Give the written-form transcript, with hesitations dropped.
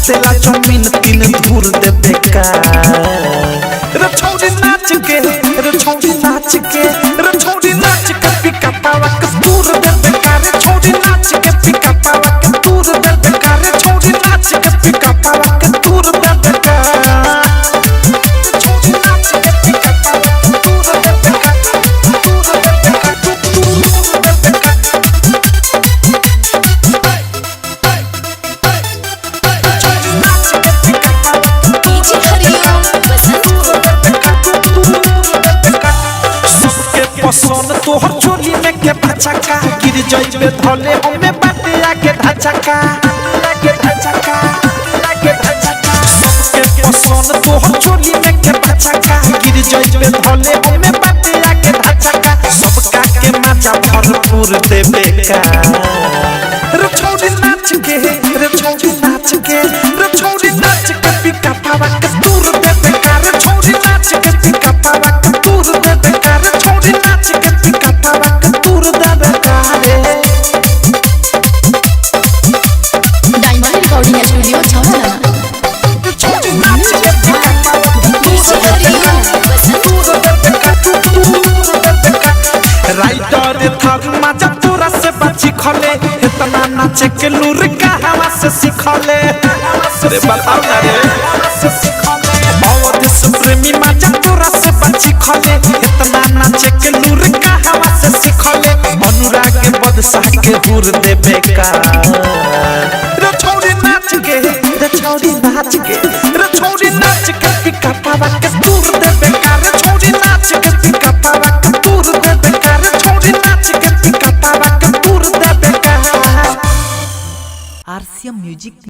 छुटेला जमीन तीन धूर देबे का रे छौरी नाच के रे छौरी नाच के रे छौरी नाच के पिका पावा के दूर देबे का रे छौरी नाच के पिका पावा के दूर देबे का रे छौरी नाच के पिका पावा के दूर देबे का छौरी नाच के पिका पावा के दूर देबे का दूर देबे का दूर देबे का पसंद तोहर चोली में के भचका गिर जाइबे धले हमें बाटे आके धचका लागे धचका सबके पसंद तोहर चोली में के भचका गिर जाइबे धले हमें बाटे आके धचका सबका के मजा भरपूर देबे का रे छौरी नाच के रे छौरी नाच के रे छौरी नाच के पिका पावा के दूर देबे का रे छौरी नाच के पिका पावा के दूर देबे का रे छौरी नाच के पिका पावा के दूर देबे का रे डायमंड रिकॉर्डिंग स्टूडियो छावला छौरी नाच के पिका पावा के दूर देबे का दूर देबे का दूर देबे का राइटर थक मजा तोरा से बची खले इतना नाचे के लूर का हवा से सिखले रे बताओ ना रे अवध से प्रेमी मजा तोरा से बची खले इतना नाचे के लूर का हवा से सिखले अनुराग के बदशाह के दूर देबे का रे छौरी नाच के रे छौरी नाच के रे छौरी नाच के पिका पावा के दूर देबे का रे छौरी